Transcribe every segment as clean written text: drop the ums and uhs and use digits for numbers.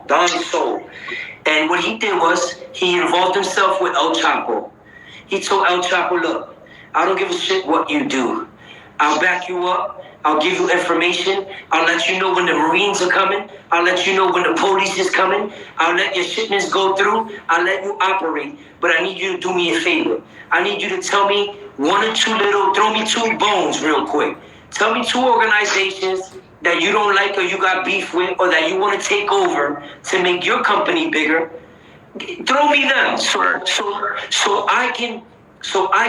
Don Sol. And what he did was he involved himself with El Chapo. He told El Chapo, look, I don't give a shit what you do. I'll back you up. I'll give you information. I'll let you know when the Marines are coming. I'll let you know when the police is coming. I'll let your shipments go through. I'll let you operate. But I need you to do me a favor. I need you to tell me throw me two bones real quick. Tell me two organizations that you don't like or you got beef with or that you want to take over to make your company bigger. Throw me them so I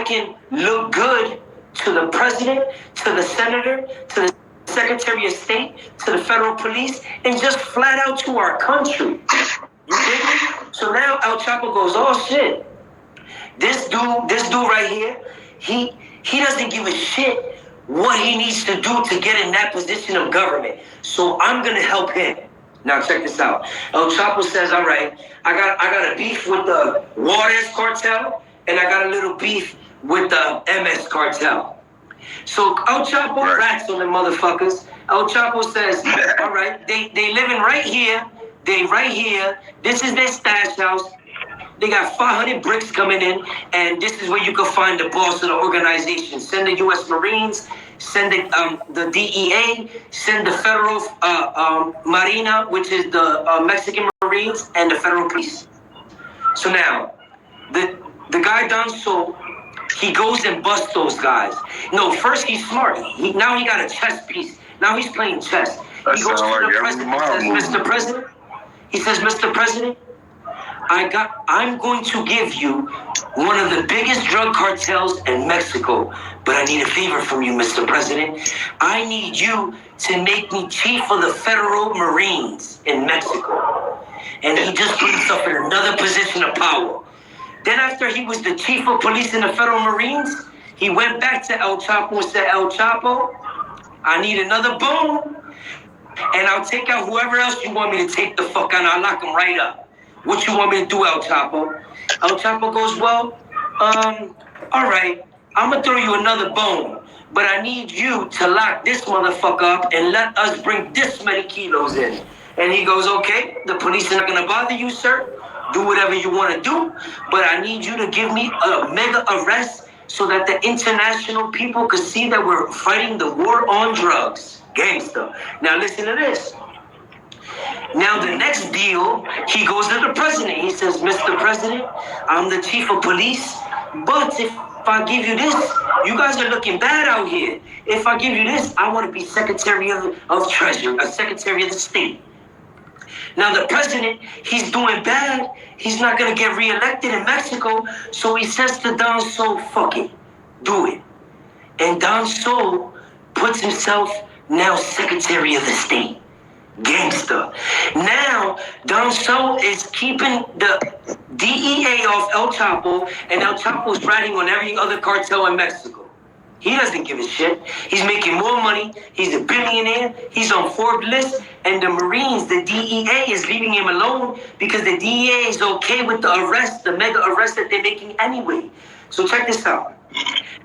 can look good to the president, to the senator, to the secretary of state, to the federal police, and just flat out to our country. You dig me? So now El Chapo goes, oh shit. This dude right here, he doesn't give a shit what he needs to do to get in that position of government. So I'm gonna help him. Now check this out. El Chapo says, all right, I got a beef with the Juarez cartel, and I got a little beef with the MS cartel. So El Chapo rats on the motherfuckers. El Chapo says, all right, they living right here. They right here. This is their stash house. They got 500 bricks coming in, and this is where you can find the boss of the organization. Send the U.S. Marines, send the DEA, send the Federal Marina, which is the Mexican Marines, and the Federal Police. So now, the guy Don Sol, he goes and busts those guys. No, first he's smart. Now he got a chess piece. Now he's playing chess. He goes to the president and says, Mr. President, he says, Mr. President, I'm going to give you one of the biggest drug cartels in Mexico, but I need a favor from you, Mr. President. I need you to make me chief of the Federal Marines in Mexico. And he just put himself in another position of power. Then after he was the chief of police in the Federal Marines, he went back to El Chapo and said, El Chapo, I need another bone, and I'll take out whoever else you want me to take the fuck out. I'll lock them right up. What you want me to do, El Chapo? El Chapo goes, well, all right, I'm going to throw you another bone, but I need you to lock this motherfucker up and let us bring this many kilos in. And he goes, okay, the police are not going to bother you, sir. Do whatever you want to do, but I need you to give me a mega arrest so that the international people could see that we're fighting the war on drugs. Gangster. Now listen to this. Now the next deal, he goes to the president. He says, Mr. President, I'm the chief of police, but if I give you this, you guys are looking bad out here. If I give you this, I want to be Secretary of Treasury, a Secretary of the State. Now the president, he's doing bad. He's not going to get reelected in Mexico. So he says to Don Sol, fuck it, do it. And Don Sol puts himself now Secretary of the State. Gangster. Now, Don Sol is keeping the DEA off El Chapo, and El Chapo's riding on every other cartel in Mexico. He doesn't give a shit. He's making more money. He's a billionaire. He's on Forbes list. And the Marines, the DEA, is leaving him alone because the DEA is okay with the arrest, the mega arrest that they're making anyway. So check this out.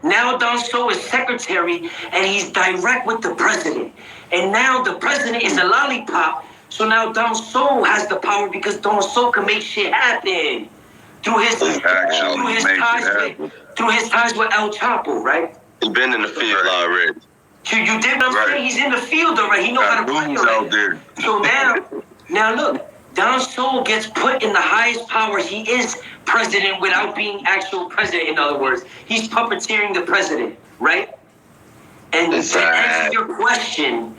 Now Don Sol is secretary, and he's direct with the president. And now the president is a lollipop. So now Don Sol has the power because Don Sol can make shit happen through his ties with El Chapo, right? He's been in the field already. You did what I'm saying? He's in the field already. He knows how to play out there. So now look, Don Sol gets put in the highest power. He is president without being actual president, in other words. He's puppeteering the president, right? And to answer your question,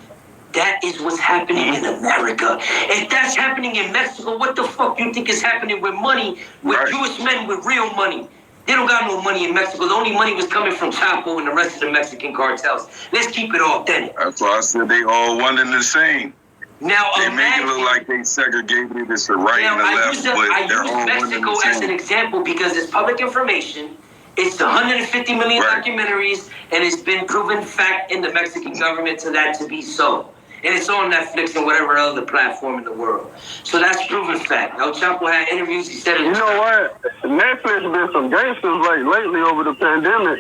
that is what's happening in America. If that's happening in Mexico, what the fuck you think is happening with money, with Jewish men with real money? They don't got no money in Mexico. The only money was coming from Chapo and the rest of the Mexican cartels. Let's keep it authentic. That's why I said they all one and the same. Now they make it look like they segregated. It's the right and the left, I use Mexico as an example because it's public information. It's 150 million documentaries, and it's been proven fact in the Mexican government to be so. And it's on Netflix and whatever other platform in the world. So that's proven fact. El Chapo had interviews. He said it. You know what? Netflix been some gangsters lately over the pandemic.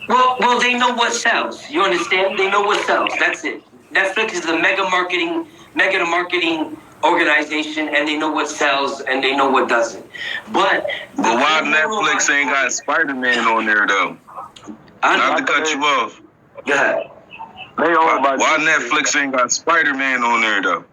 Well, they know what sells. You understand? They know what sells. That's it. Netflix is the mega marketing organization, and they know what sells and they know what doesn't. But why Netflix ain't got Spider-Man on there though? Not to cut you off. Go ahead. Why Netflix ain't got Spider-Man on there though?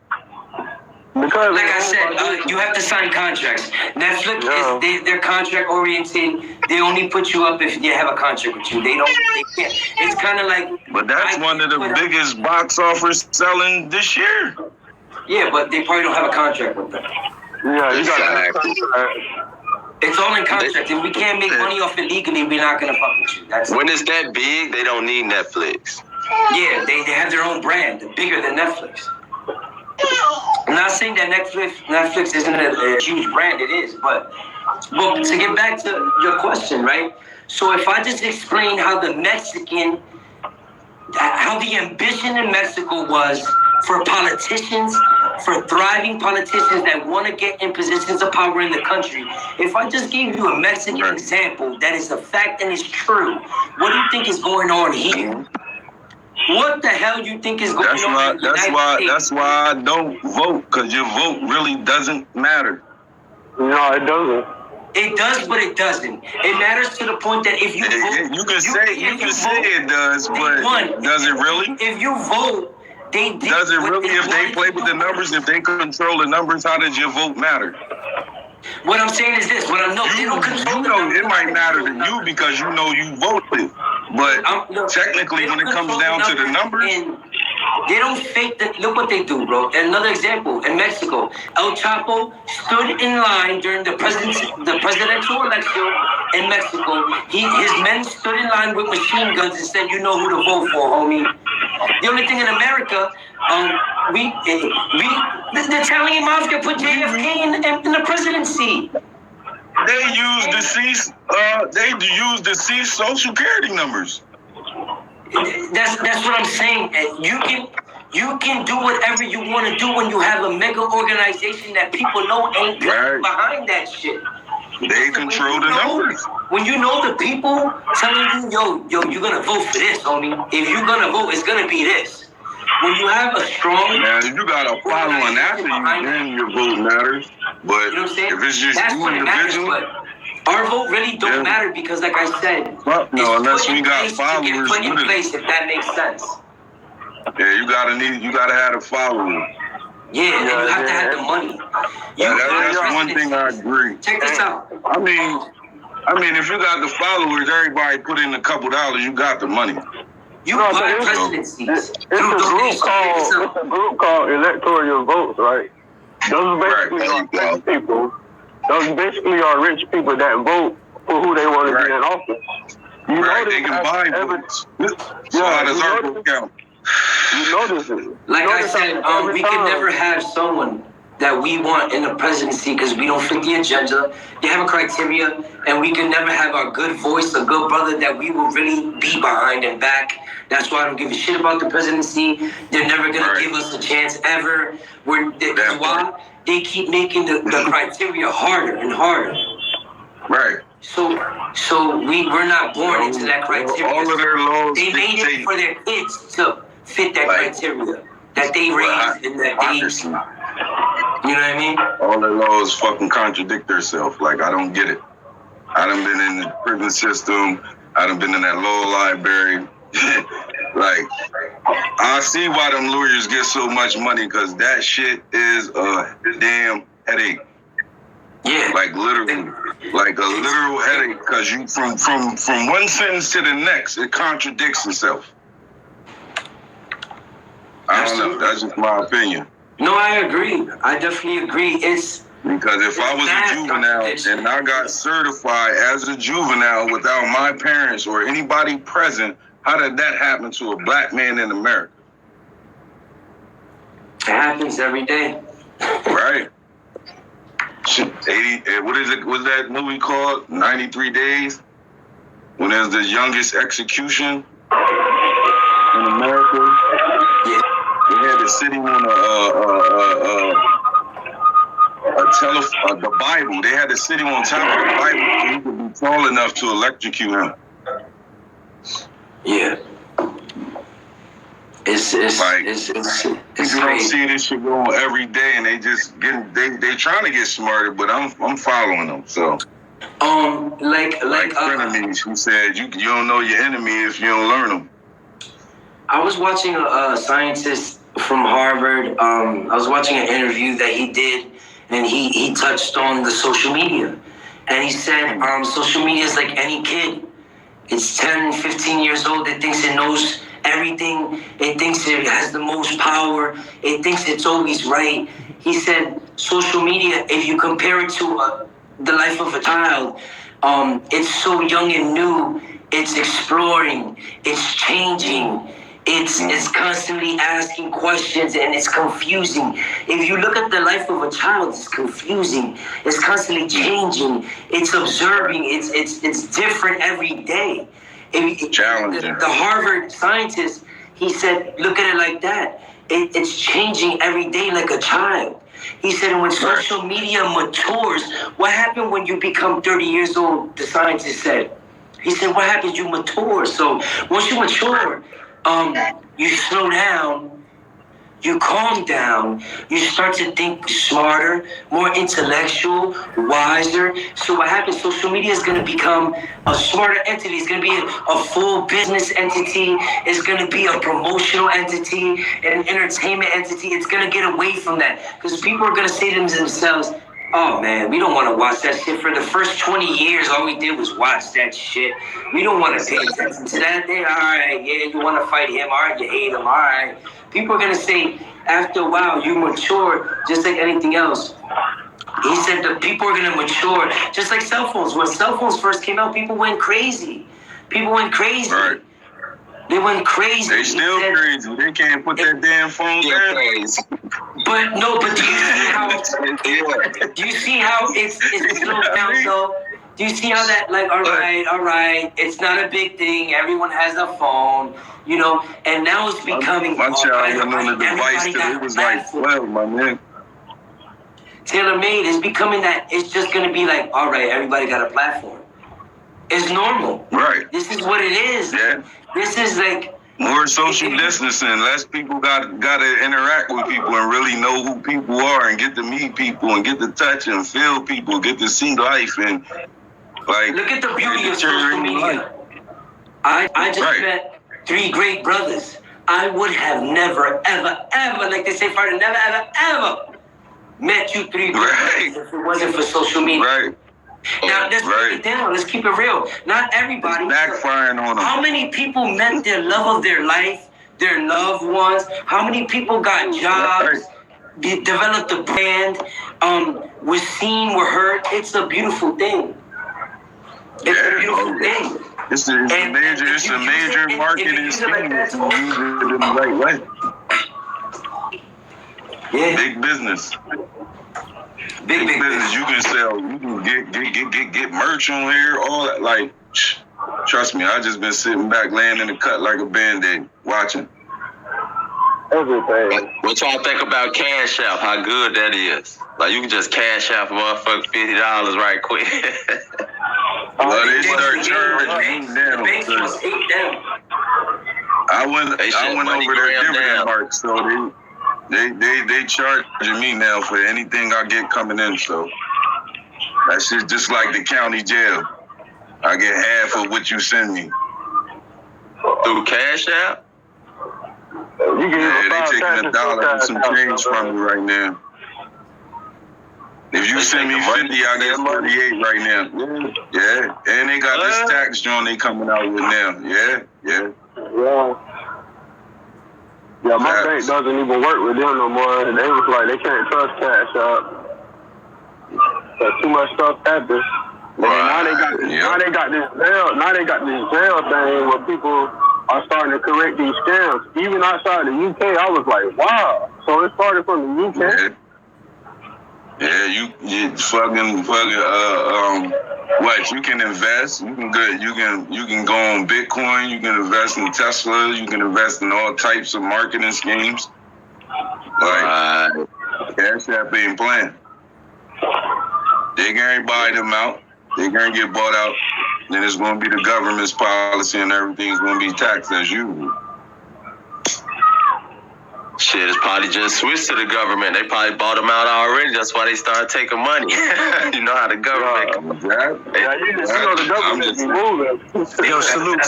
Because like I said, you have to sign contracts. Netflix they're contract oriented. They only put you up if they have a contract with you. They can't. It's kind of like. But that's one of the biggest box office selling this year. Yeah, but they probably don't have a contract with them. Yeah, you got It's all in contract. If we can't make money off it legally, we're not gonna fuck with you. That's when it's that big, they don't need Netflix. Yeah, they have their own brand, bigger than Netflix. I'm not saying that Netflix isn't a huge brand. It is, but to get back to your question, right? So if I just explain how the ambition in Mexico was for politicians, for thriving politicians that want to get in positions of power in the country. If I just gave you a Mexican example that is a fact and is true, what do you think is going on here? What the hell do you think is going on? That's why I don't vote, because your vote really doesn't matter. No, it doesn't. It does, but it doesn't. It matters to the point that if you vote, you can say it does, but does it really? If you vote, does it really? If they play with the numbers, if they control the numbers, how does your vote matter? What I'm saying is this: they don't control the numbers. It might matter to you because you know you voted, but technically, when it comes down to the numbers, they don't fake the. Look what they do, bro. Another example in Mexico, El Chapo stood in line during the presidential election in Mexico. His men stood in line with machine guns and said, "You know who to vote for, homie." The only thing in America, the Italian mafia put JFK in the presidency. They use deceased social security numbers. That's what I'm saying. You can do whatever you want to do when you have a mega organization that people know ain't behind that shit. They control the numbers. When you know the people telling you, yo, you're gonna vote for this, homie. If you're gonna vote, it's gonna be this. When you have a strong, if you got a following after you, then your vote matters. But you know what I'm saying? If it's just that's you what it matters. individually, but our vote really don't matter because, like I said, unless we got followers. Put in place, if that makes sense. Yeah, you gotta have a following. Yeah, and you have to have the money. That's one thing I agree. Check this out. I mean, if you got the followers, everybody put in a couple dollars, you got the money. You buy presidencies. It's a group called electoral votes, right? Those basically are rich people. Those basically are rich people that vote for who they want to be in office. They can buy votes. So how does our vote count? You notice it. Like I said, we can never have someone that we want in the presidency because we don't fit the agenda. They have a criteria, and we can never have our good voice, a good brother that we will really be behind and back. That's why I don't give a shit about the presidency. They're never going to give us a chance ever. That's why they keep making the criteria harder and harder. Right. So we're not born into that criteria. All of their laws they made it for their kids to fit that criteria that they raised and that they. You know what I mean? All their laws fucking contradict themselves. Like, I don't get it. I done been in the prison system. I done been in that law library. Like, I see why them lawyers get so much money, because that shit is a damn headache. Yeah. Like, literally. Like a literal headache, because you from one sentence to the next, it contradicts itself. I don't know. That's just my opinion. No, I agree. I definitely agree. Because if I was a juvenile and I got certified as a juvenile without my parents or anybody present, how did that happen to a black man in America? It happens every day. Right. 80. What is it? What's that movie called? 93 Days. When there's the youngest execution in America. Yeah. They had to sit him on the Bible. They had to sit him on top of the Bible so he could be tall enough to electrocute him. Yeah. It's Like, people don't crazy. see this shit going every day, and they just they trying to get smarter, but I'm following them. So Like frenemies, he said you don't know your enemy if you don't learn them. I was watching a scientist from Harvard. I was watching an interview that he did, and he touched on the social media, and he said social media is like any kid. It's 10, 15 years old. It thinks it knows everything. It thinks it has the most power. It thinks it's always right. He said social media, if you compare it to the life of a child, it's so young and new. It's exploring. It's changing. It's constantly asking questions, and it's confusing. If you look at the life of a child, it's confusing. It's constantly changing. It's observing. It's different every day. Challenging. The Harvard scientist, he said, look at it like that. It's changing every day like a child. He said, when social media matures, what happened when you become 30 years old? The scientist said. He said, what happens? You mature. So once you mature, you slow down, you calm down, you start to think smarter, more intellectual, wiser. So what happens? Social media is going to become a smarter entity. It's going to be a full business entity. It's going to be a promotional entity, an entertainment entity. It's going to get away from that because people are going to say to themselves, oh man, we don't want to watch that shit. For the first 20 years, all we did was watch that shit. We don't want to pay attention to that. All right, yeah, you want to fight him. All right, you hate him. All right. People are going to say, after a while, you mature just like anything else. He said the people are going to mature just like cell phones. When cell phones first came out, people went crazy. People went crazy. Right. They went crazy. They still crazy. They can't put that damn phone down. But no, but do you see how? Do you see how it's slowed down though? Do you see how that all right, it's not a big thing. Everyone has a phone, you know, and now it's becoming. My child went on the device till it was like 12, my man. Tailor-made is becoming that. It's just gonna be like, all right, everybody got a platform. It's normal. Right. This is what it is. Yeah. This is like. More social distancing, less people got to interact with people and really know who people are and get to meet people and get to touch and feel people, get to see life and like. Look at the beauty of social media. I just met 3 great brothers. I would have never, ever, like they say, Friday, never, ever met you 3 brothers if it wasn't for social media. Right. Now, let's break it down. Let's keep it real. Not everybody. It's backfiring on them. How many people met their love of their life, their loved ones? How many people got jobs, developed a brand, was seen, were heard? It's a beautiful thing. It's a beautiful thing. It's a major marketing scheme if you use it in the right way. Yeah. Big business. Big business. You can sell. You can get merch on here. All that. Like, trust me, I just been sitting back, laying in the cut like a Band-Aid, watching everything. What y'all think about Cash App? How good that is? Like, you can just cash out for motherfucking $50 right quick. Well, they start charging now. I went over their dividend mark, so they charging me now for anything I get coming in. So that shit just like the county jail. I get half of what you send me through Cash App. Yeah, they taking $1 and some change from me right now. If you send me 50, I get 48 right now. Yeah, and they got this tax joint they coming out with now. Yeah. Yeah, my bank doesn't even work with them no more. They was like, they can't trust Cash App. Too much stuff happens. Now they got this jail thing where people are starting to correct these scams. Even outside the UK, I was like, wow. So it started from the UK. Yeah, you fucking what? You can invest. You can go on Bitcoin. You can invest in Tesla. You can invest in all types of marketing schemes. Like Cash App ain't playing. They gonna buy them out. They gonna get bought out. Then it's gonna be the government's policy, and everything's gonna be taxed as usual. Shit, it's probably just switched to the government. They probably bought them out already. That's why they started taking money. You know how the government. The government be moving. Yo, salute,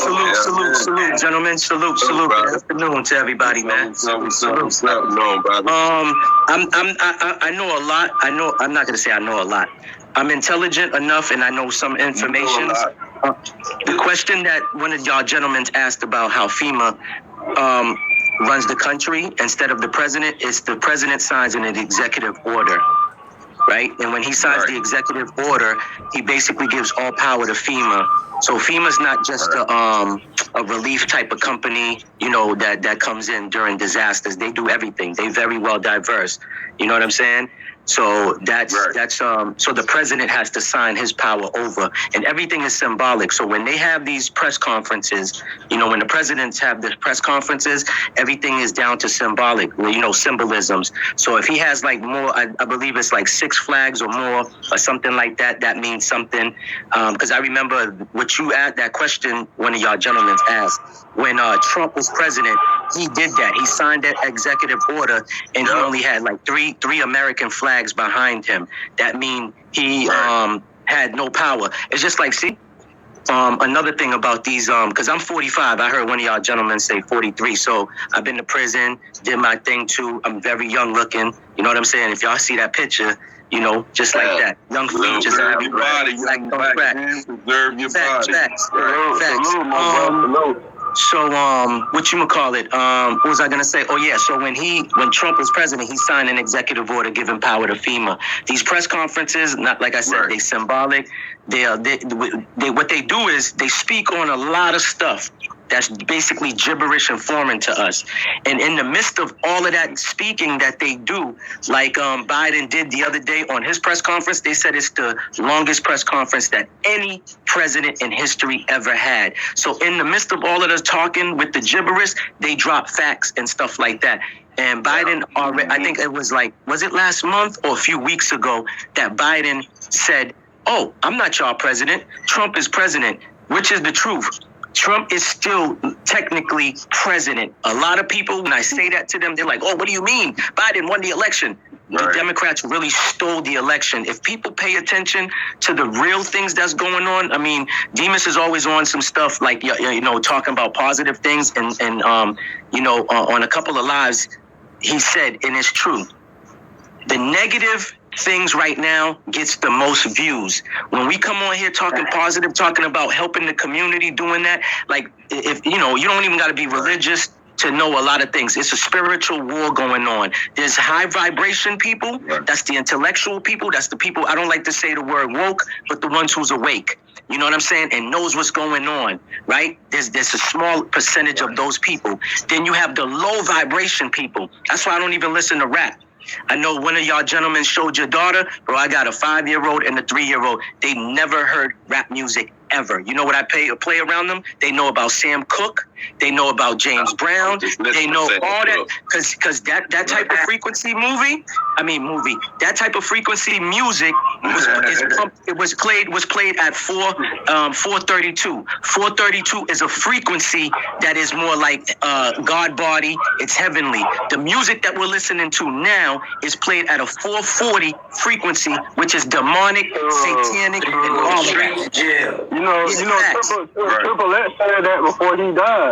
gentlemen. Salute. Good afternoon to everybody, man. Salute. I know a lot. I'm not gonna say I know a lot. I'm intelligent enough, and I know some information. The question that one of y'all gentlemen asked about how FEMA runs the country instead of the president, is the president signs an executive order, right? And when he signs the executive order, he basically gives all power to FEMA. So FEMA's not just a relief type of company, you know, that comes in during disasters. They do everything. They very well diverse. You know what I'm saying? So so the president has to sign his power over, and everything is symbolic. So when they have these press conferences, you know, when the presidents have the press conferences, everything is down to symbolic, you know, symbolisms. So if he has like more, I believe it's like 6 flags or more or something like that, that means something. Because I remember what you asked, that question one of y'all gentlemen asked. When Trump was president, he did that. He signed that executive order, and he only had like three American flags behind him. That mean he had no power. It's just like, see, another thing about these, because I'm 45. I heard one of y'all gentlemen say 43. So I've been to prison, did my thing too. I'm very young looking. You know what I'm saying? If y'all see that picture, you know, just like that. Young features. Preserve your body. Preserve your body. Facts. So, whatchamacallit, what was I going to say? Oh, yeah. So when Trump was president, he signed an executive order giving power to FEMA. These press conferences, not like I said, they symbolic. What they do is they speak on a lot of stuff that's basically gibberish and foreign to us. And in the midst of all of that speaking that they do, like Biden did the other day on his press conference, they said it's the longest press conference that any president in history ever had. So in the midst of all of this talking with the gibberish, they drop facts and stuff like that. And Biden already, I think it was like, was it last month or a few weeks ago that Biden said, "Oh, I'm not y'all president. Trump is president," which is the truth. Trump is still technically president. A lot of people, when I say that to them, they're like, "Oh, what do you mean? Biden won the election." The Democrats really stole the election. If people pay attention to the real things that's going on, I mean, Dimas is always on some stuff like, you know, talking about positive things. And you know, on a couple of lives, he said, and it's true, the negative things right now gets the most views. When we come on here talking positive, talking about helping the community, doing that, like, if you know, you don't even got to be religious to know a lot of things. It's a spiritual war going on. There's high vibration people. That's the intellectual people. That's the people, I don't like to say the word woke, but the ones who's awake. You know what I'm saying? And knows what's going on, right? There's a small percentage of those people. Then you have the low vibration people. That's why I don't even listen to rap. I know one of y'all gentlemen showed your daughter, bro, I got a 5-year-old and a 3-year-old. They never heard rap music ever. You know what I play around them? They know about Sam Cooke. They know about James Brown. They know all that, because that type of frequency that type of frequency music was played at 432. 432 is a frequency that is more like God body. It's heavenly. The music that we're listening to now is played at a 440 frequency, which is demonic, satanic, and all that. You know, Triple X said that before he died.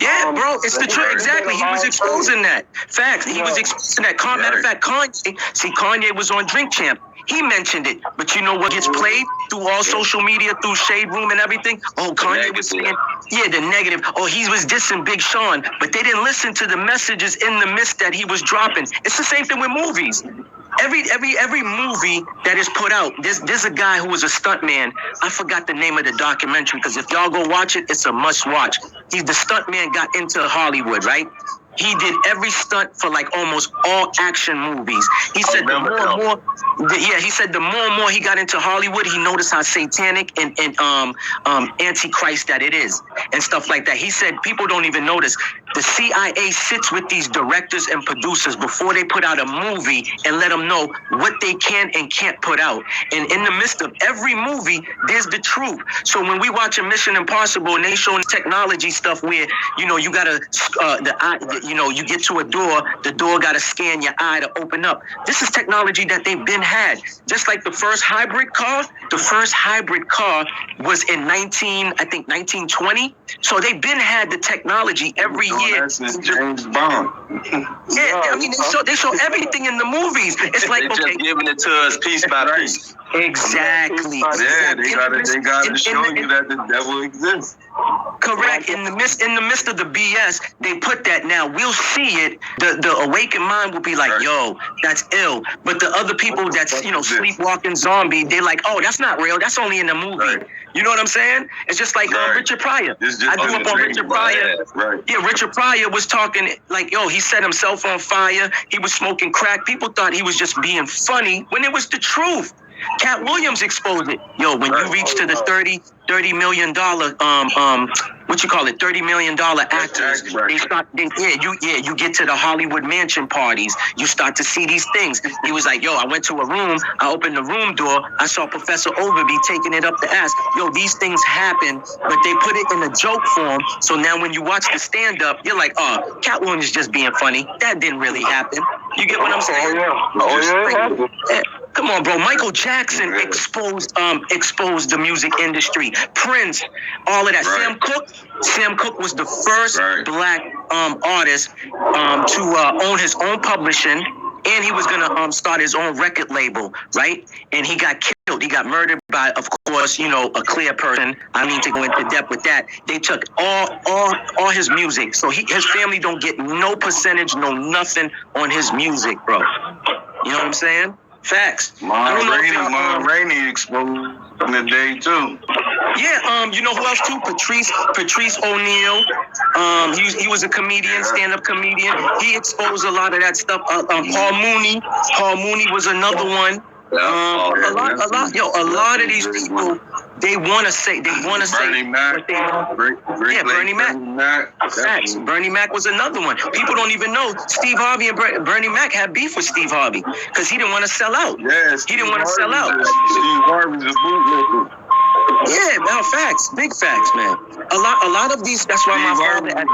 Yeah, bro, it's the truth. Exactly. He was exposing that. Facts. He was exposing that. Matter of fact, Kanye was on Drink Champ. He mentioned it. But you know what gets played through all social media, through Shade Room and everything? Oh, Kanye was saying, the negative. Oh, he was dissing Big Sean. But they didn't listen to the messages in the midst that he was dropping. It's the same thing with movies. Every movie that is put out, there's a guy who was a stuntman. I forgot the name of the documentary, because if y'all go watch it, it's a must watch. The stuntman got into Hollywood, right? He did every stunt for like almost all action movies. He said the more and more he got into Hollywood, he noticed how satanic and antichrist that it is and stuff like that. He said people don't even notice. the CIA sits with these directors and producers before they put out a movie and let them know what they can and can't put out. And in the midst of every movie, there's the truth. So when we watch a Mission Impossible and they showing technology stuff where, you know, you gotta, you get to a door, the door gotta scan your eye to open up. This is technology that they've been had. Just like the first hybrid car was in 1920. So they've been had the technology every year. That's James Bond. Yeah, I mean, they show everything in the movies. It's like, they okay, just giving it to us piece by piece. exactly. Yeah, they gotta show you that the devil exists. Correct. In the midst of the BS, they put that. Now we'll see it. The awakened mind will be like, yo, that's ill. But the other people that's, you know, sleepwalking zombie, they're like, oh, that's not real. That's only in the movie. Right. You know what I'm saying? It's just like Richard Pryor. I grew up on Richard Pryor. Right. Yeah, Richard Pryor was talking like, yo, he set himself on fire. He was smoking crack. People thought he was just being funny when it was the truth. Cat Williams exposed it. Yo, when you reach to the $30 million, $30 million actors, you get to the Hollywood mansion parties, you start to see these things. He was like, yo, I went to a room, I opened the room door, I saw Professor Overby taking it up the ass. Yo, these things happen, but they put it in a joke form. So now when you watch the stand-up, you're like, oh, Cat Williams is just being funny. That didn't really happen. You get what I'm saying? Yeah. Come on, bro. Michael Jackson exposed the music industry. Prince, all of that. Right. Sam Cooke was the first black artist to own his own publishing, and he was gonna start his own record label, right? And he got killed. He got murdered by, of course, you know, a clear person. I need to go into depth with that. They took all his music, so his family don't get no percentage, no nothing on his music, bro. You know what I'm saying? Facts. Mom Rainey exposed in the day too. Yeah, you know who else too? Patrice O'Neal. He was a comedian, stand-up comedian. He exposed a lot of that stuff. Paul Mooney was another one. A lot of these people, they want to say Bernie Mac. Bernie Mac. Facts. Bernie Mac was another one. People don't even know Steve Harvey and Bernie Mac had beef with Steve Harvey because he didn't want to sell out. Yes, he didn't want to sell out. Steve Harvey's a bootlegger. Yeah, no, facts, big facts, man. A lot of these. That's why my father at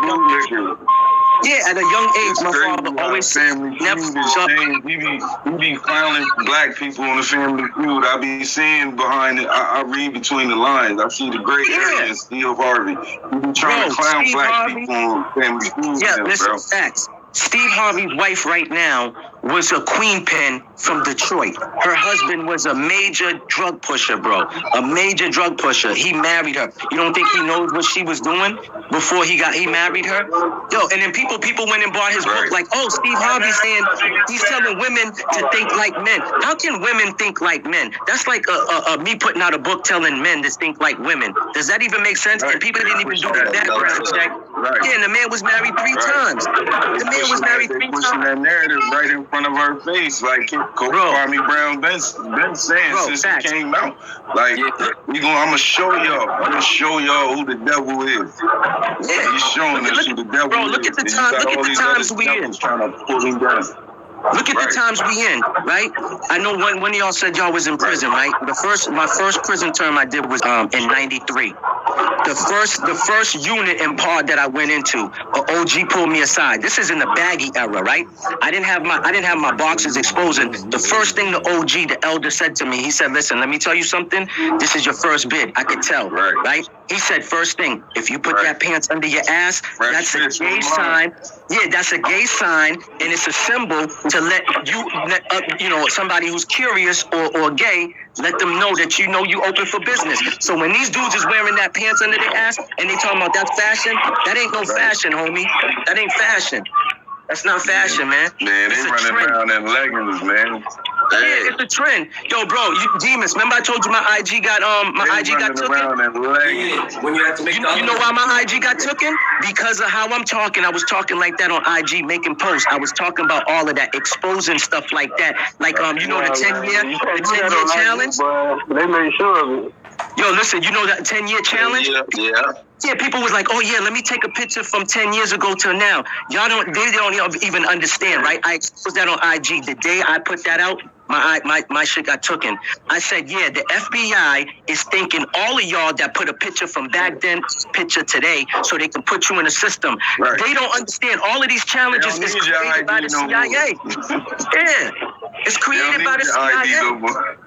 a young age, my father always never shut up. We be clowning black people on the Family Feud. I be seeing behind it. I read between the lines. I see the great area in Steve Harvey. We be trying to clown black people on Family Feud. Yeah, listen, facts. Steve Harvey's wife right now was a queen pin from Detroit. Her husband was a major drug pusher, bro. A major drug pusher. He married her. You don't think he knows what she was doing before he married her? Yo, and then people went and bought his book like, oh, Steve Harvey's saying he's telling women to think like men. How can women think like men? That's like me putting out a book telling men to think like women. Does that even make sense? And people didn't even do the background check. Yeah, and the man was married 3 times. The man was married 3 times. Pushing that narrative right in front of her face, like Kwame Brown been saying since he came out. Like, I'm gonna show y'all who the devil is. Yeah. He's showing us who the devil is. Bro, look at the times we in. Trying to pull him down. Look at the times we in, right? I know one of y'all said y'all was in prison, right? My first prison term I did was in '93. The first unit in pod that I went into, an OG pulled me aside. This is in the baggy era, right? I didn't have my boxes exposing. The first thing the OG, the elder, said to me, he said, "Listen, let me tell you something. This is your first bid." I could tell, right? He said, first thing, if you put that pants under your ass, that's a gay sign. Yeah, that's a gay sign, and it's a symbol to let somebody who's curious or gay, let them know that you open for business. So when these dudes is wearing that pants under their ass and they talking about that fashion, that ain't no fashion, homie. That ain't fashion. That's not fashion, man. Man, they running around in leggings, man. Yeah, it's a trend. Yo, bro, Dimas, remember I told you my IG got taken? When you have to make you know why my IG got taken? Because of how I'm talking. I was talking like that on IG, making posts. I was talking about all of that, exposing stuff like that. Like the 10-year challenge. They made sure of it. Yo, listen, you know that 10-year challenge? Yeah. Yeah, people was like, oh yeah, let me take a picture from 10 years ago till now. They don't even understand, right? I exposed that on IG. The day I put that out, my shit got taken. I said, yeah, the FBI is thinking all of y'all that put a picture from back then, picture today, so they can put you in the system. Right. They don't understand all of these challenges is created by the CIA. Yeah, it's created by the CIA.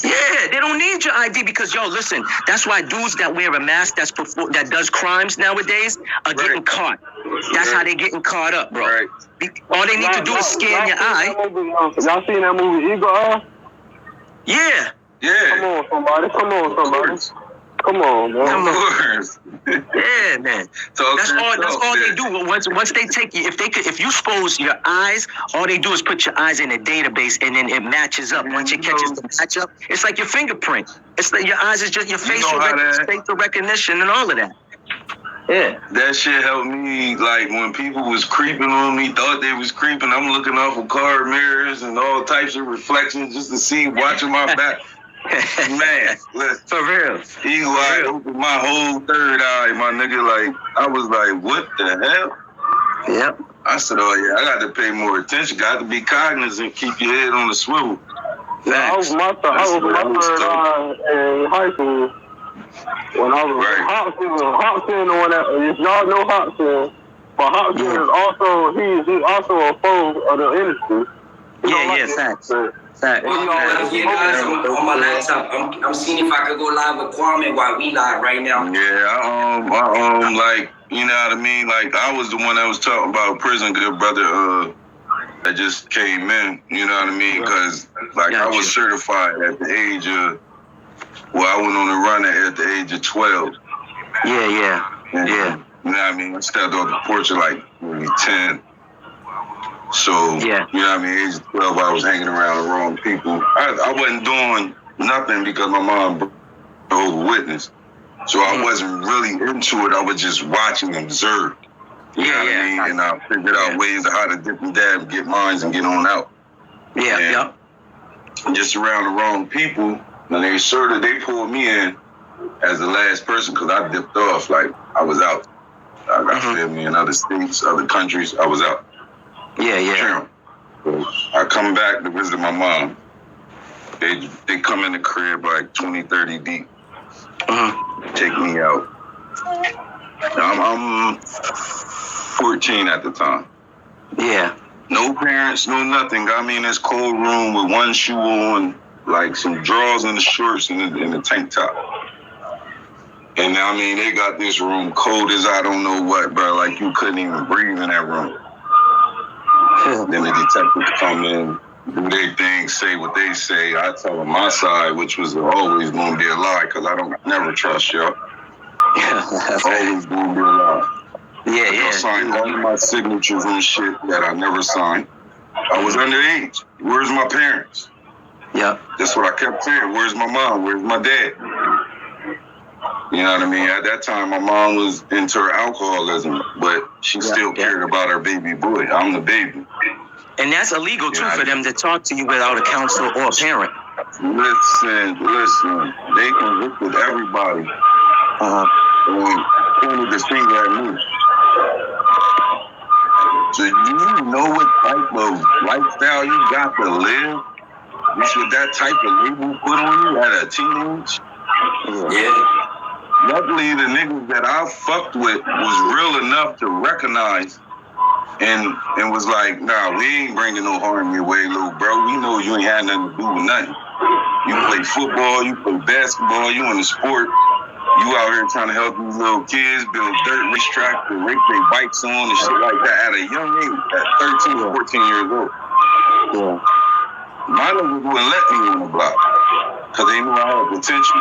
Yeah, they don't need your ID because, yo, listen, that's why dudes that wear a mask that does crimes nowadays are getting caught. That's how they getting caught up, bro. Right. All they need to do is scan your eye. Y'all seen that movie Eagle Eye? Yeah. Yeah. Come on, somebody. Come on, man. Come on. Of course. Yeah, man. That's all they do. Once they take you, if you expose your eyes, all they do is put your eyes in a database and then it matches up. Once it catches the match up, it's like your fingerprint. It's like your eyes is just your facial recognition and all of that. Yeah. That shit helped me, like, when people was creeping on me, thought they was creeping, I'm looking off of car mirrors and all types of reflections just to see, watching my back. Man, listen. For real. Eagle Eye opened my whole third eye, my nigga. Like, I was like, what the hell? Yep. I said, oh yeah, I got to pay more attention. Got to be cognizant, keep your head on the swivel. I was my third eye in high school when I was Hopson, the one that, if y'all know Hopson, but Hopson is also he's also a foe of the industry. Facts. Guys, on my laptop, I'm seeing if I could go live with Kwame while we live right now. Yeah, I like, you know what I mean? Like, I was the one that was talking about prison, good brother, that just came in, you know what I mean? Because, like, I was certified at the age of, I went on a run at the age of 12. Yeah. You know what I mean? I stepped off the porch at, like, maybe 10. So, you know what I mean, age 12, I was hanging around the wrong people. I wasn't doing nothing because my mom was a witness. So I wasn't really into it. I was just watching and observe. You know what I mean? And I figured out ways of how to dip and dab, get mines, and get on out. Just around the wrong people. And they pulled me in as the last person because I dipped off. Like, I was out. I got family in other states, other countries. I was out. Yeah. So I come back to visit my mom. They come in the crib like 20, 30 deep. Take me out. I'm 14 at the time. Yeah. No parents, no nothing. Got me in this cold room with one shoe on, like some drawers and the shorts and the tank top. And I mean, they got this room cold as I don't know what, bro. Like, you couldn't even breathe in that room. Then the detectives come in, do their thing, say what they say. I tell them my side, which was always going to be a lie, because I don't never trust y'all. Always going to be a lie. I signed all of my signatures and shit that I never signed. I was underage. Where's my parents? That's what I kept saying. Where's my mom? Where's my dad? You know what I mean? At that time, my mom was into her alcoholism, but she still cared about her baby boy. I'm the baby. And that's illegal, too, for them to talk to you without a counselor or a parent. Listen. They convicted everybody. And pointed the finger at me. So you know what type of lifestyle you got to live? With that type of label put on you at a teenage? Luckily, the niggas that I fucked with was real enough to recognize and was like, nah, we ain't bringing no harm your way, little bro. We know you ain't had nothing to do with nothing. You play football, you play basketball, you in the sport. You out here trying to help these little kids build dirt racetrack to race their bikes on and shit like that at a young age, at 13 or 14 years old. My niggas wouldn't let me on the block because they knew I had potential.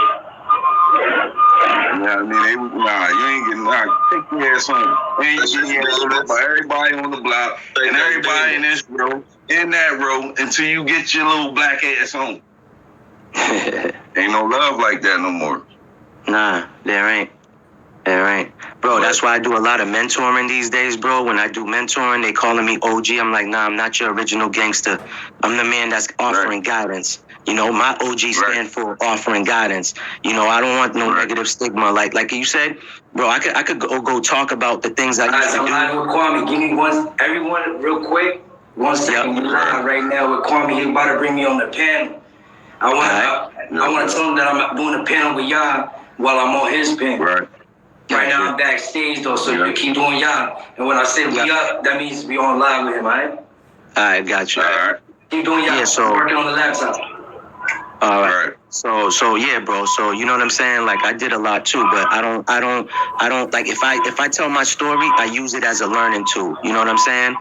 You know what I mean? They would, you ain't getting, take your ass home. And you getting your ass by everybody on the block and everybody in this row, in that row, until you get your little black ass home. Ain't no love like that no more. Nah, there ain't. Bro, that's why I do a lot of mentoring these days, bro. When I do mentoring, they calling me OG. I'm like, nah, I'm not your original gangster. I'm the man that's offering guidance. You know, my OG stand for offering guidance. You know, I don't want no negative stigma. Like you said, bro, I could go talk about the things I used to do. Kwame, give me everyone real quick. 1 second, you live right now with Kwame. He's about to bring me on the panel. I want to tell him that I'm doing a panel with y'all while I'm on his panel. Right now I'm backstage though, so you keep doing y'all. And when I say we up, that means we on live with him, alright? Alright, got you. Alright. Keep doing y'all. So working on the laptop. Alright. So yeah, bro. So you know what I'm saying? Like I did a lot too, but I don't like if I tell my story, I use it as a learning tool. You know what I'm saying?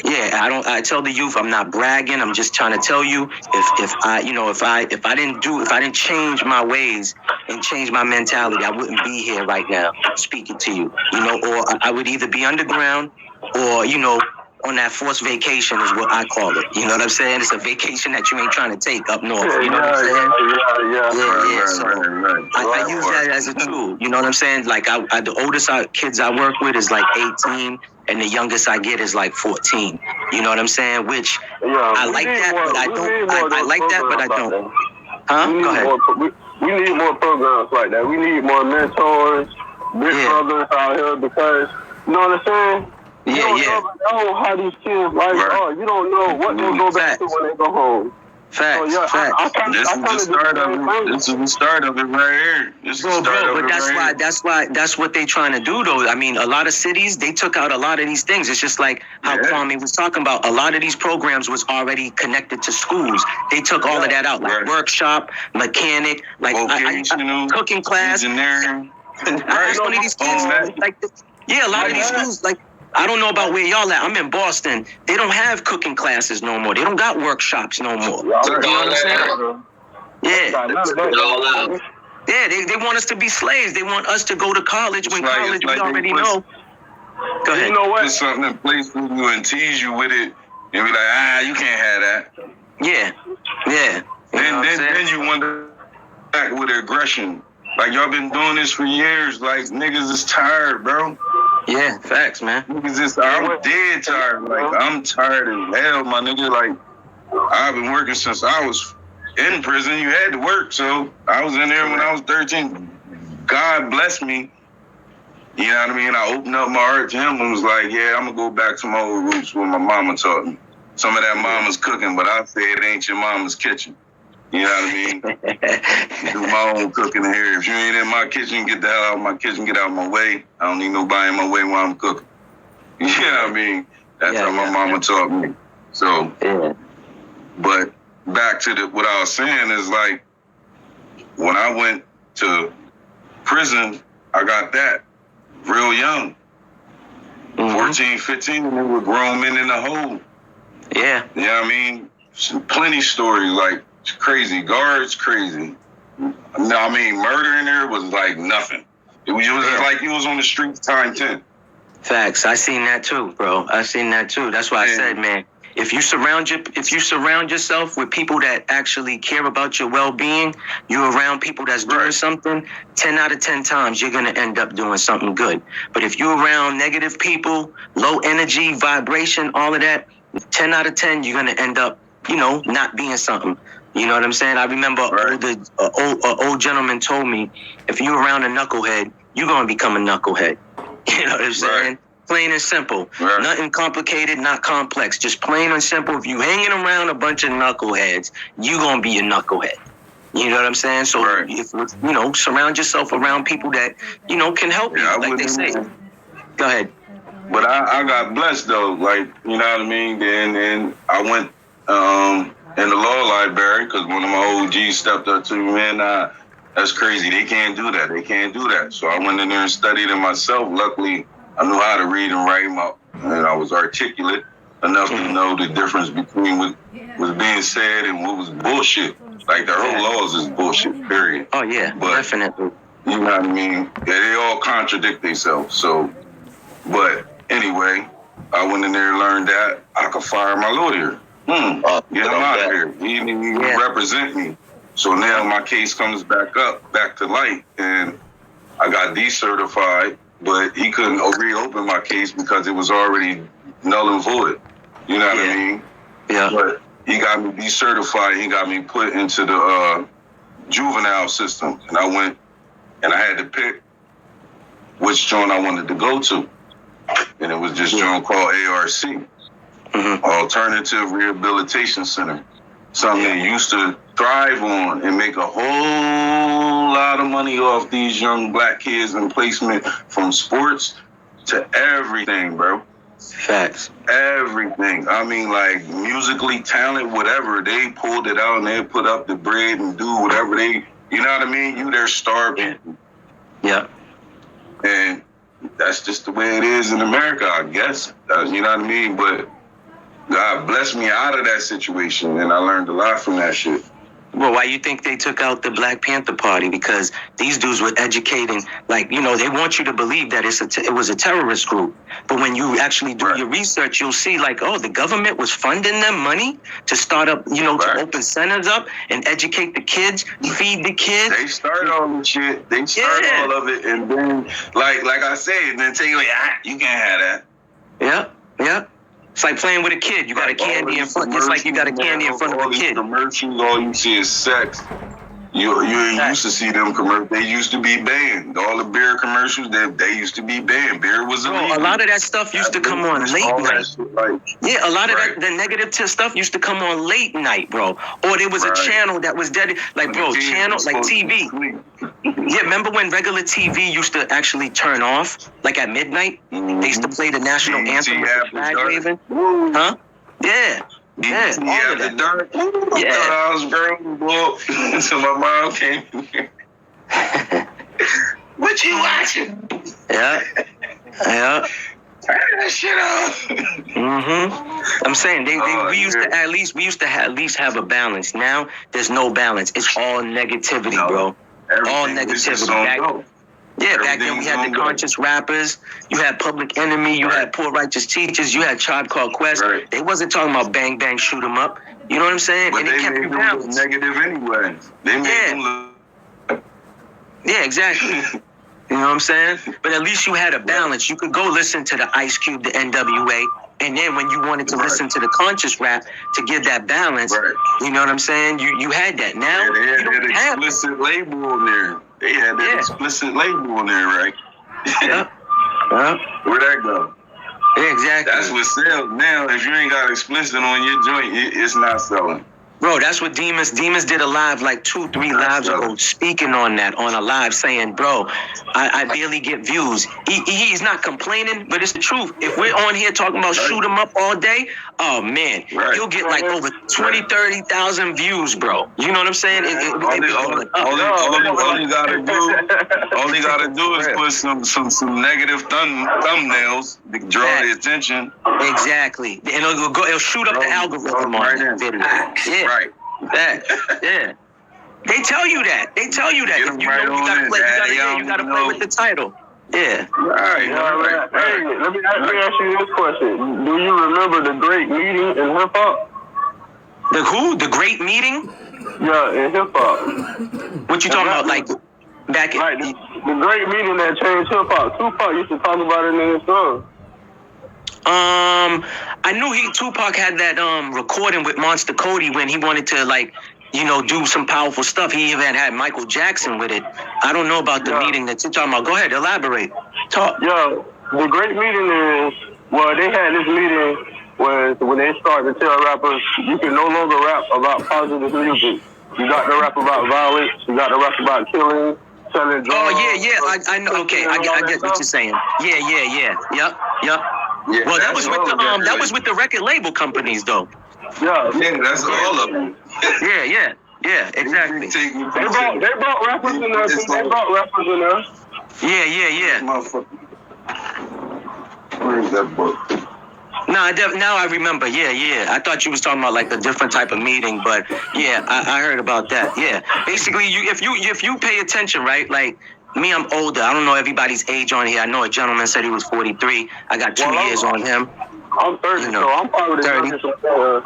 I tell the youth I'm not bragging. I'm just trying to tell you if I didn't change my ways and change my mentality, I wouldn't be here right now speaking to you. You know, or I would either be underground or, you know, on that forced vacation is what I call it. You know what I'm saying? It's a vacation that you ain't trying to take up north. You know what I'm saying? So I use that as a tool. You know what I'm saying? Like the oldest kids I work with is like 18. And the youngest I get is like 14. You know what I'm saying? Which I like that, but I don't. I like that, but I don't. Huh? Go ahead. We need more programs like that. We need more mentors, big brothers out here because, you know what I'm saying? You don't know how these kids' lives are. You don't know what they'll go back to when they go home. Facts. This is the start of it. This is the start of it right here. That's what they trying to do though. I mean, a lot of cities, they took out a lot of these things. It's just like how Kwame was talking about. A lot of these programs was already connected to schools. They took all of that out, like workshop, mechanic, like cooking class. Engineering. I asked one of these kids, a lot of these schools, like, I don't know about where y'all at. I'm in Boston. They don't have cooking classes no more. They don't got workshops no more. You understand? Yeah. They want us to be slaves. They want us to go to college when college we already know. Go ahead. You know what? Put something in place for you and tease you with it and be like, you can't have that. Yeah. Then you wonder back with aggression. Like y'all been doing this for years. Like niggas is tired, bro. Yeah, facts, man. I'm dead tired. Like, I'm tired as hell, my nigga. Like, I've been working since I was in prison. You had to work, so I was in there when I was 13. God bless me. You know what I mean? I opened up my heart to him and was like, I'm going to go back to my old roots, what my mama taught me. Some of that mama's cooking, but I say it ain't your mama's kitchen. You know what I mean? Do my own cooking here. If you ain't in my kitchen, get the hell out of my kitchen, get out of my way. I don't need nobody in my way while I'm cooking. You know what I mean? That's how my mama taught me. So, but back to what I was saying is like, when I went to prison, I got that real young. 14, 15, and they were grown men in the hole. Yeah. You know what I mean? Plenty stories like, crazy. Guards, crazy. No, I mean, murder in there was like nothing. It was like you was on the streets time 10. Facts. I seen that too, bro. I seen that too. That's why I said, man, if you surround yourself with people that actually care about your well-being, you're around people that's doing something, 10 out of 10 times you're gonna end up doing something good. But if you're around negative people, low energy, vibration, all of that, 10 out of 10 you're gonna end up, not being something. You know what I'm saying? I remember an old gentleman told me, if you're around a knucklehead, you're going to become a knucklehead. You know what I'm saying? Plain and simple. Nothing complicated, not complex. Just plain and simple. If you hanging around a bunch of knuckleheads, you're going to be a knucklehead. You know what I'm saying? So, if, surround yourself around people that, can help you, like they say. Go ahead. But I got blessed, though. Like, you know what I mean? And I went... in the law library, because one of my OGs stepped up to me, man, that's crazy. They can't do that. So I went in there and studied it myself. Luckily, I knew how to read and write, and I was articulate enough to know the difference between what was being said and what was bullshit. Like, the whole laws is bullshit, period. Oh, yeah, but, definitely. You know what I mean? Yeah, they all contradict themselves. So, but anyway, I went in there and learned that I could fire my lawyer. Get him out of here. He didn't even represent me. So now my case comes back to light, and I got decertified, but he couldn't reopen my case because it was already null and void. You know what I mean? Yeah. But he got me decertified. He got me put into the juvenile system, and I went, and I had to pick which joint I wanted to go to, and it was this joint called ARC, Alternative Rehabilitation Center, something they used to thrive on and make a whole lot of money off these young black kids in placement, from sports to everything, bro. Facts. Everything. I mean, like, musically talent, whatever, they pulled it out and they put up the bread and do whatever they, you know what I mean? You their star people. Yeah. And that's just the way it is in America, I guess. You know what I mean? But God blessed me out of that situation, and I learned a lot from that shit. Well, why you think they took out the Black Panther Party? Because these dudes were educating, like, you know, they want you to believe that it was a terrorist group. But when you actually do your research, you'll see, like, oh, the government was funding them money to start up, you know, to open centers up and educate the kids, feed the kids. They started all the shit. They started all of it, and then, like I said, then take away, you can't have that. Yeah. It's like playing with a kid. You got a candy in front. It's like you got a candy in front of a kid. Commercials, all you see is sex. You used to see them commercials. They used to be banned. All the beer commercials, they used to be banned. Beer was illegal. A lot of that stuff used to come on late night. Yeah, a lot of the negative stuff used to come on late night, bro. Or there was a channel that was dedicated, like, bro, channels like TV. Yeah, remember when regular TV used to actually turn off, like at midnight? They used to play the national anthem with the flag waving. Huh? Yeah. Yeah, all of that. Dark. I thought I was growing up until my mom came here. What you watching? Yeah. Turn that shit off. I'm saying we used to at least have a balance. Now there's no balance. It's all negativity, bro. All negativity. Back then we had the conscious rappers, you had Public Enemy, you had Poor Righteous Teachers, you had Tribe Called Quest. They wasn't talking about bang bang shoot 'em up. You know what I'm saying? But and they kept made you them balanced. negative anyway. They made them look. Yeah, exactly. You know what I'm saying? But at least you had a balance. You could go listen to the Ice Cube, the NWA, and then when you wanted to listen to the conscious rap to give that balance, you know what I'm saying? You had that. Now they had you don't that have explicit label on there. They had that explicit label on there, right? Where'd that go? Yeah, exactly. That's what sells now. If you ain't got explicit on your joint, it's not selling. Bro, that's what Dimas did a live like 2-3 lives ago, speaking on that on a live, saying, bro, I barely get views. He's not complaining, but it's the truth. If we're on here talking about shoot 'em up all day, oh man, you'll get like over 20-30,000 views, bro. You know what I'm saying? All you gotta do is put some negative thumbnails to draw the attention. Exactly, and it'll shoot up the algorithm on that video. Yeah. Right. Yeah. They tell you that. If you know you gotta play with the title. Yeah. Right. Hey, let me ask you this question. Do you remember the great meeting in hip hop? The who? The great meeting? Yeah, in hip hop. What you talking about? Like back in the great meeting that changed hip hop. Tupac used to talk about it in his song. I knew Tupac had that recording with Monster Cody when he wanted to, like, you know, do some powerful stuff. He even had Michael Jackson with it. I don't know about the meeting that you're talking about. Go ahead, elaborate. Talk. Yeah, the great meeting is, well, they had this meeting when they started to tell rappers, you can no longer rap about positive music. You got to rap about violence. You got to rap about killing, selling drugs. Oh, yeah. I know. Okay, I get what you're saying. Yeah. Yep. Yeah, well, that was with the record label companies, though. Yeah, that's all of them. Yeah, exactly. They brought rappers in there. Yeah. Where is that book? Now I remember. Yeah. I thought you was talking about like a different type of meeting, but yeah, I heard about that. Yeah, basically, if you pay attention, right, like. Me, I'm older. I don't know everybody's age on here. I know a gentleman said he was 43. I got 2 years on him. I'm 30, so I'm probably 30.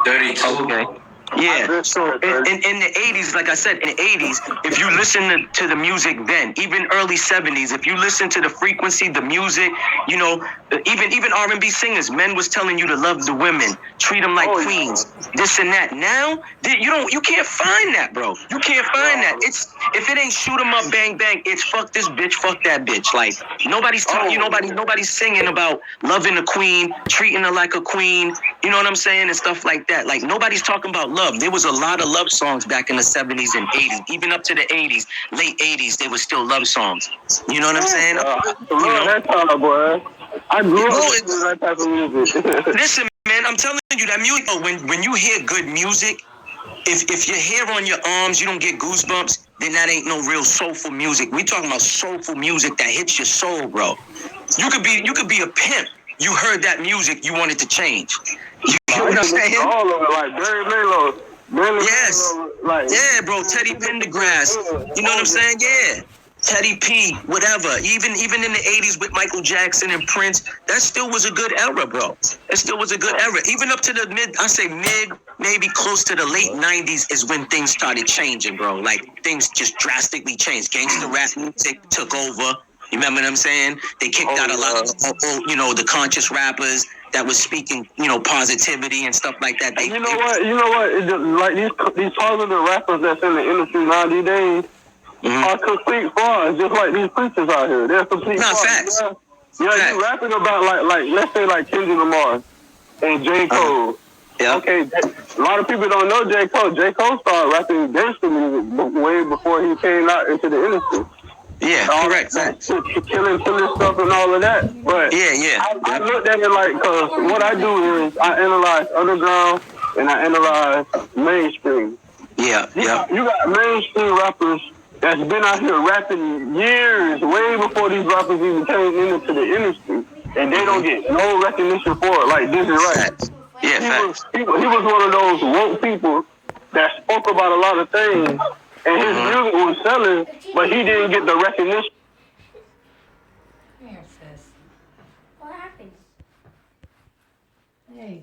32. Yeah, so in the 80s, like I said, in the 80s, if you listen to the music then, even early 70s, if you listen to the frequency, the music, you know, even R&B singers, men was telling you to love the women, treat them like queens, this and that. Now, you can't find that, bro. You can't find that. It's if it ain't shoot 'em up, bang bang, it's fuck this bitch, fuck that bitch. Like nobody's talking, nobody's singing about loving a queen, treating her like a queen. You know what I'm saying, and stuff like that. Like nobody's talking about love. There was a lot of love songs back in the 70s and 80s, even up to the 80s, late 80s. There was still love songs. You know what I'm saying? That time, boy. I grew up with that type of music. Listen, man, I'm telling you that music. When you hear good music, if your hair on your arms, you don't get goosebumps, then that ain't no real soulful music. We talking about soulful music that hits your soul, bro. You could be a pimp. You heard that music, you wanted to change. You know what I'm saying? All of it, like Barry Manilow. Yes. Like, yeah, bro. Teddy Pendergrass. You know what I'm saying? Yeah. Teddy P, whatever. Even in the 80s with Michael Jackson and Prince, that still was a good era, bro. It still was a good era. Even up to the maybe close to the late 90s is when things started changing, bro. Like, things just drastically changed. Gangsta rap music took over. You remember what I'm saying? They kicked out a lot of, the conscious rappers that was speaking, positivity and stuff like that. You know what? It's just, like these positive rappers that's in the industry now these days are complete frauds, just like these preachers out here. They're complete frauds. Facts. Yeah, you rapping about like let's say like Kendrick Lamar and J. Cole. Yeah. Okay, a lot of people don't know J. Cole. J. Cole started rapping gangster music way before he came out into the industry. Yeah, correct. Killing stuff and all of that. But I looked at it like, because what I do is I analyze underground and I analyze mainstream. Yeah. You got mainstream rappers that's been out here rapping years, way before these rappers even came into the industry, and they don't get no recognition for it. Like this is right. He was one of those woke people that spoke about a lot of things, and his music was selling, but he didn't get the recognition. Here, sis. What happened? Hey.